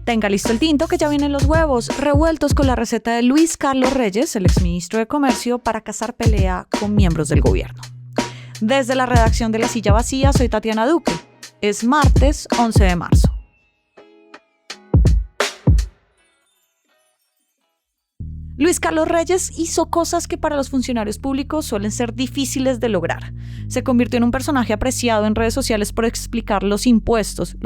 Tenga listo el tinto que ya vienen los huevos, revueltos con la receta de Luis Carlos Reyes, el exministro de Comercio, para cazar pelea con miembros del gobierno. Desde la redacción de La Silla Vacía, soy Tatiana Duque. Es martes 11 de marzo. Luis Carlos Reyes hizo cosas que para los funcionarios públicos suelen ser difíciles de lograr. Se convirtió en un personaje apreciado en redes sociales por explicar los impuestos,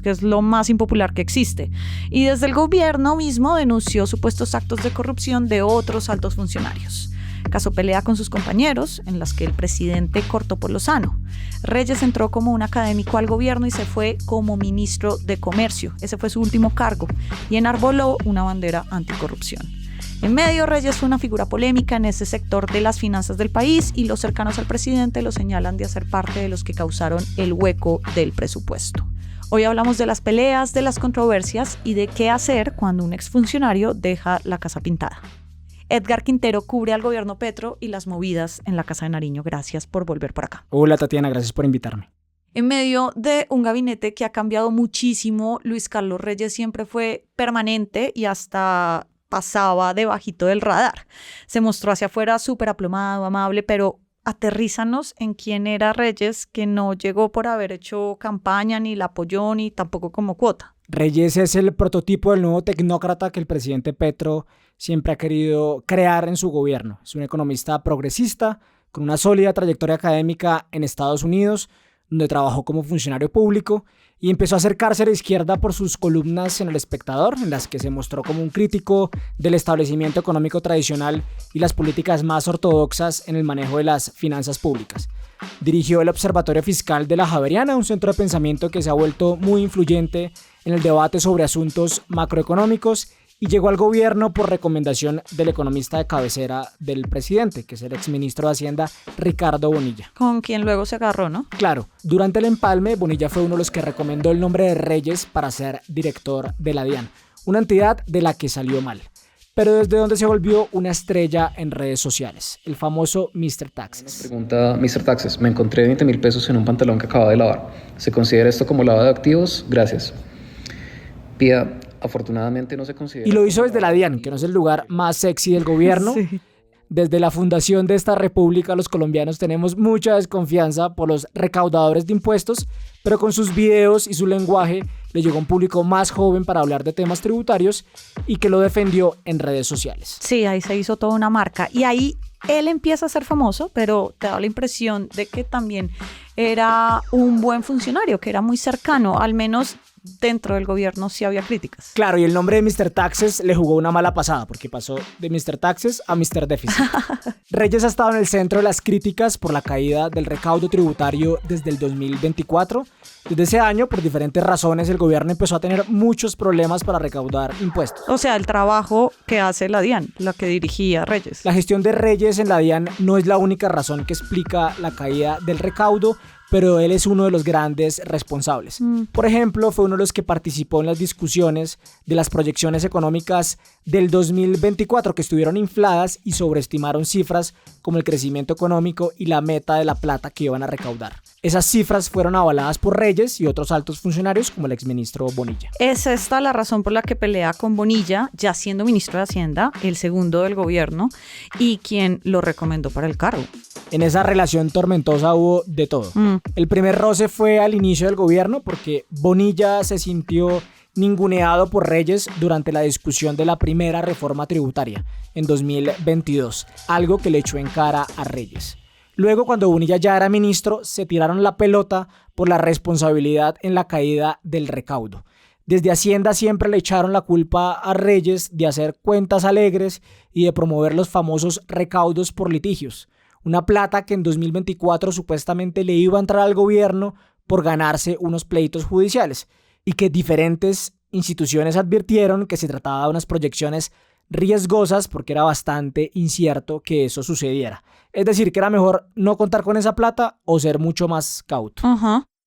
que es lo más impopular que existe. Y desde el gobierno mismo denunció supuestos actos de corrupción de otros altos funcionarios. Caso pelea con sus compañeros, en las que el presidente cortó por lo sano. Reyes entró como un académico al gobierno y se fue como ministro de Comercio. Ese fue su último cargo. Y enarboló una bandera anticorrupción. En medio, Reyes fue una figura polémica en ese sector de las finanzas del país y los cercanos al presidente lo señalan de hacer parte de los que causaron el hueco del presupuesto. Hoy hablamos de las peleas, de las controversias y de qué hacer cuando un exfuncionario deja la casa pintada. Edgar Quintero cubre al gobierno Petro y las movidas en la Casa de Nariño. Gracias por volver por acá. Hola Tatiana, gracias por invitarme. En medio de un gabinete que ha cambiado muchísimo, Luis Carlos Reyes siempre fue permanente y hasta pasaba debajito del radar. Se mostró hacia afuera súper aplomado, amable, pero aterrízanos en quién era Reyes, que no llegó por haber hecho campaña, ni la apoyó, ni tampoco como cuota. Reyes es el prototipo del nuevo tecnócrata que el presidente Petro siempre ha querido crear en su gobierno. Es un economista progresista, con una sólida trayectoria académica en Estados Unidos, donde trabajó como funcionario público y empezó a acercarse a la izquierda por sus columnas en El Espectador, en las que se mostró como un crítico del establecimiento económico tradicional y las políticas más ortodoxas en el manejo de las finanzas públicas. Dirigió el Observatorio Fiscal de la Javeriana, un centro de pensamiento que se ha vuelto muy influyente en el debate sobre asuntos macroeconómicos, y llegó al gobierno por recomendación del economista de cabecera del presidente, que es el exministro de Hacienda, Ricardo Bonilla. Con quien luego se agarró, ¿no? Claro, durante el empalme, Bonilla fue uno de los que recomendó el nombre de Reyes para ser director de la DIAN, una entidad de la que salió mal, pero desde donde se volvió una estrella en redes sociales, el famoso Mr. Taxes. Pregunta Mr. Taxes, me encontré 20.000 pesos en un pantalón que acaba de lavar. ¿Se considera esto como lavado de activos? Gracias. Pía, afortunadamente no se considera. Y lo hizo desde la DIAN, que no es el lugar más sexy del gobierno. Sí. Desde la fundación de esta república, los colombianos tenemos mucha desconfianza por los recaudadores de impuestos, pero con sus videos y su lenguaje le llegó a un público más joven para hablar de temas tributarios y que lo defendió en redes sociales. Sí, ahí se hizo toda una marca y ahí él empieza a ser famoso, pero te da la impresión de que también era un buen funcionario, que era muy cercano, al menos dentro del gobierno sí había críticas. Claro, y el nombre de Mr. Taxes le jugó una mala pasada, porque pasó de Mr. Taxes a Mr. Déficit. Reyes ha estado en el centro de las críticas por la caída del recaudo tributario desde el 2024. Desde ese año, por diferentes razones, el gobierno empezó a tener muchos problemas para recaudar impuestos. O sea, el trabajo que hace la DIAN, la que dirigía Reyes. La gestión de Reyes en la DIAN no es la única razón que explica la caída del recaudo, pero él es uno de los grandes responsables. Por ejemplo, fue uno de los que participó en las discusiones de las proyecciones económicas del 2024, que estuvieron infladas y sobreestimaron cifras como el crecimiento económico y la meta de la plata que iban a recaudar. Esas cifras fueron avaladas por Reyes y otros altos funcionarios como el exministro Bonilla. Es esta la razón por la que pelea con Bonilla, ya siendo ministro de Hacienda, el segundo del gobierno, y quien lo recomendó para el cargo. En esa relación tormentosa hubo de todo. El primer roce fue al inicio del gobierno porque Bonilla se sintió ninguneado por Reyes durante la discusión de la primera reforma tributaria en 2022, algo que le echó en cara a Reyes. Luego, cuando Bonilla ya era ministro, se tiraron la pelota por la responsabilidad en la caída del recaudo. Desde Hacienda siempre le echaron la culpa a Reyes de hacer cuentas alegres y de promover los famosos recaudos por litigios. Una plata que en 2024 supuestamente le iba a entrar al gobierno por ganarse unos pleitos judiciales y que diferentes instituciones advirtieron que se trataba de unas proyecciones riesgosas porque era bastante incierto que eso sucediera. Es decir, que era mejor no contar con esa plata o ser mucho más cauto.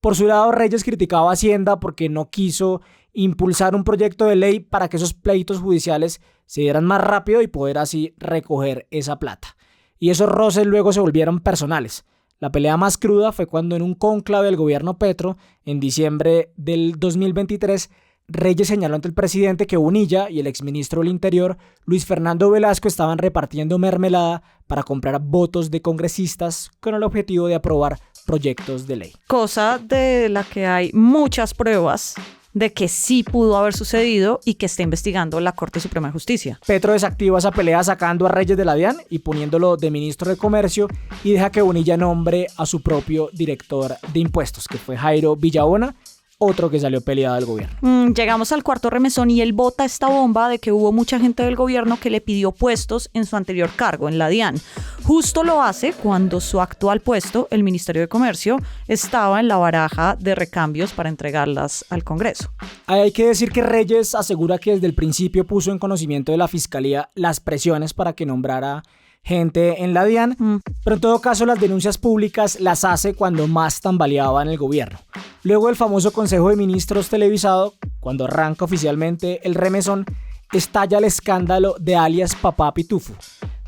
Por su lado, Reyes criticaba a Hacienda porque no quiso impulsar un proyecto de ley para que esos pleitos judiciales se dieran más rápido y poder así recoger esa plata. Y esos roces luego se volvieron personales. La pelea más cruda fue cuando en un cónclave del gobierno Petro, en diciembre del 2023, Reyes señaló ante el presidente que Bonilla y el exministro del Interior, Luis Fernando Velasco, estaban repartiendo mermelada para comprar votos de congresistas con el objetivo de aprobar proyectos de ley. Cosa de la que hay muchas pruebas de que sí pudo haber sucedido y que está investigando la Corte Suprema de Justicia. Petro desactiva esa pelea sacando a Reyes de la DIAN y poniéndolo de ministro de Comercio y deja que Bonilla nombre a su propio director de impuestos, que fue Jairo Villabona, otro que salió peleado del gobierno. Llegamos al cuarto remesón y él bota esta bomba de que hubo mucha gente del gobierno que le pidió puestos en su anterior cargo, en la DIAN. Justo lo hace cuando su actual puesto, el Ministerio de Comercio, estaba en la baraja de recambios para entregarlas al Congreso. Hay que decir que Reyes asegura que desde el principio puso en conocimiento de la Fiscalía las presiones para que nombrara gente en la DIAN, pero en todo caso las denuncias públicas las hace cuando más tambaleaba en el gobierno. Luego del famoso Consejo de Ministros televisado, cuando arranca oficialmente el remesón, estalla el escándalo de alias Papá Pitufo,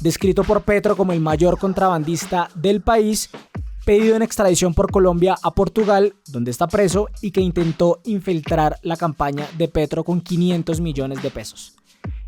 descrito por Petro como el mayor contrabandista del país, pedido en extradición por Colombia a Portugal, donde está preso, y que intentó infiltrar la campaña de Petro con 500 millones de pesos.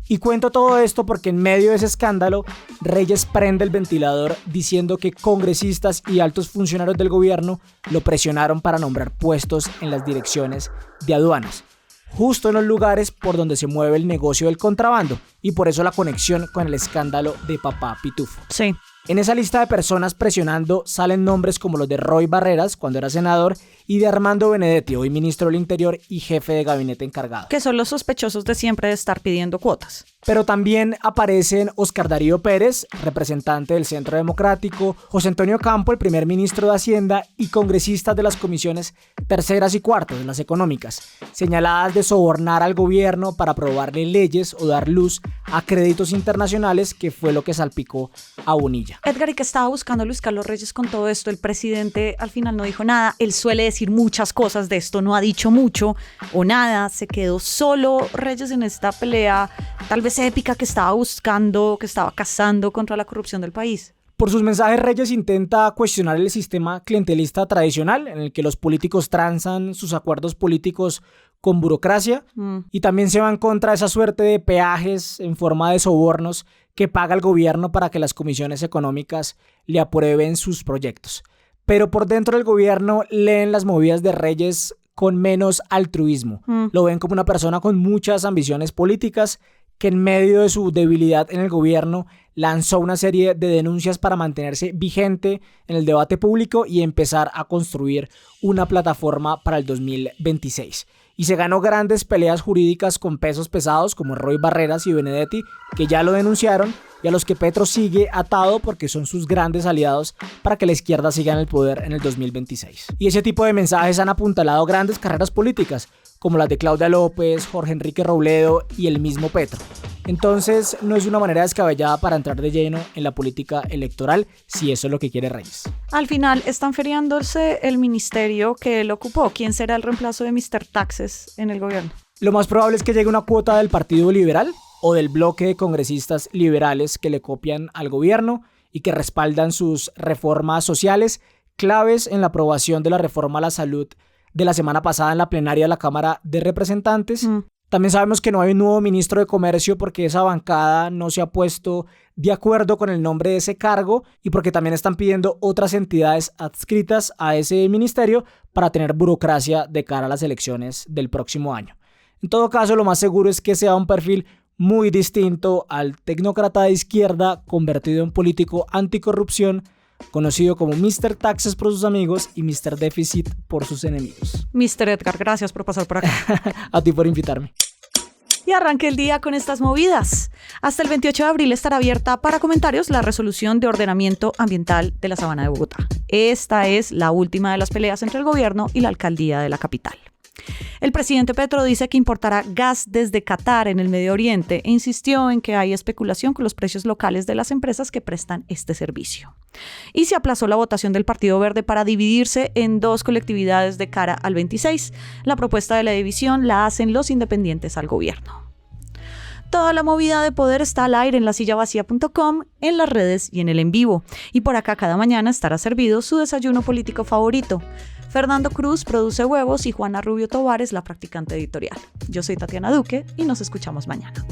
Y cuento todo esto porque en medio de ese escándalo, Reyes prende el ventilador diciendo que congresistas y altos funcionarios del gobierno lo presionaron para nombrar puestos en las direcciones de aduanas, justo en los lugares por donde se mueve el negocio del contrabando, y por eso la conexión con el escándalo de Papá Pitufo. Sí. En esa lista de personas presionando salen nombres como los de Roy Barreras, cuando era senador, y de Armando Benedetti, hoy ministro del Interior y jefe de gabinete encargado. Que son los sospechosos de siempre de estar pidiendo cuotas. Pero también aparecen Oscar Darío Pérez, representante del Centro Democrático, José Antonio Campo, el primer ministro de Hacienda, y congresistas de las comisiones terceras y cuartas, las económicas, señaladas de sobornar al gobierno para aprobarle leyes o dar luz a créditos internacionales, que fue lo que salpicó a Bonilla. Edgar, ¿y qué estaba buscando Luis Carlos Reyes con todo esto? El presidente al final no dijo nada. Él suele decir muchas cosas de esto, no ha dicho mucho o nada. Se quedó solo Reyes en esta pelea tal vez épica que estaba buscando, que estaba cazando contra la corrupción del país. Por sus mensajes, Reyes intenta cuestionar el sistema clientelista tradicional en el que los políticos transan sus acuerdos políticos con burocracia, y también se va en contra de esa suerte de peajes en forma de sobornos que paga el gobierno para que las comisiones económicas le aprueben sus proyectos. Pero por dentro del gobierno leen las movidas de Reyes con menos altruismo. Lo ven como una persona con muchas ambiciones políticas que en medio de su debilidad en el gobierno lanzó una serie de denuncias para mantenerse vigente en el debate público y empezar a construir una plataforma para el 2026. Y se ganó grandes peleas jurídicas con pesos pesados como Roy Barreras y Benedetti, que ya lo denunciaron, y a los que Petro sigue atado porque son sus grandes aliados para que la izquierda siga en el poder en el 2026. Y ese tipo de mensajes han apuntalado grandes carreras políticas, como las de Claudia López, Jorge Enrique Robledo y el mismo Petro. Entonces no es una manera descabellada para entrar de lleno en la política electoral, si eso es lo que quiere Reyes. Al final están feriándose el ministerio que él ocupó. ¿Quién será el reemplazo de Mr. Taxes en el gobierno? Lo más probable es que llegue una cuota del Partido Liberal o del bloque de congresistas liberales que le copian al gobierno y que respaldan sus reformas sociales, claves en la aprobación de la reforma a la salud de la semana pasada en la plenaria de la Cámara de Representantes. También sabemos que no hay un nuevo ministro de Comercio porque esa bancada no se ha puesto de acuerdo con el nombre de ese cargo y porque también están pidiendo otras entidades adscritas a ese ministerio para tener burocracia de cara a las elecciones del próximo año. En todo caso, lo más seguro es que sea un perfil muy distinto al tecnócrata de izquierda convertido en político anticorrupción, conocido como Mr. Taxes por sus amigos y Mr. Déficit por sus enemigos. Mr. Edgar, gracias por pasar por acá. A ti por invitarme. Y arranque el día con estas movidas. Hasta el 28 de abril estará abierta para comentarios la resolución de ordenamiento ambiental de la Sabana de Bogotá. Esta es la última de las peleas entre el gobierno y la alcaldía de la capital. El presidente Petro dice que importará gas desde Qatar en el Medio Oriente e insistió en que hay especulación con los precios locales de las empresas que prestan este servicio. Y se aplazó la votación del Partido Verde para dividirse en dos colectividades de cara al 26. La propuesta de la división la hacen los independientes al gobierno. Toda la movida de poder está al aire en lasillavacía.com, en las redes y en el en vivo. Y por acá cada mañana estará servido su desayuno político favorito. Fernando Cruz produce Huevos y Juana Rubio Tovar es la practicante editorial. Yo soy Tatiana Duque y nos escuchamos mañana.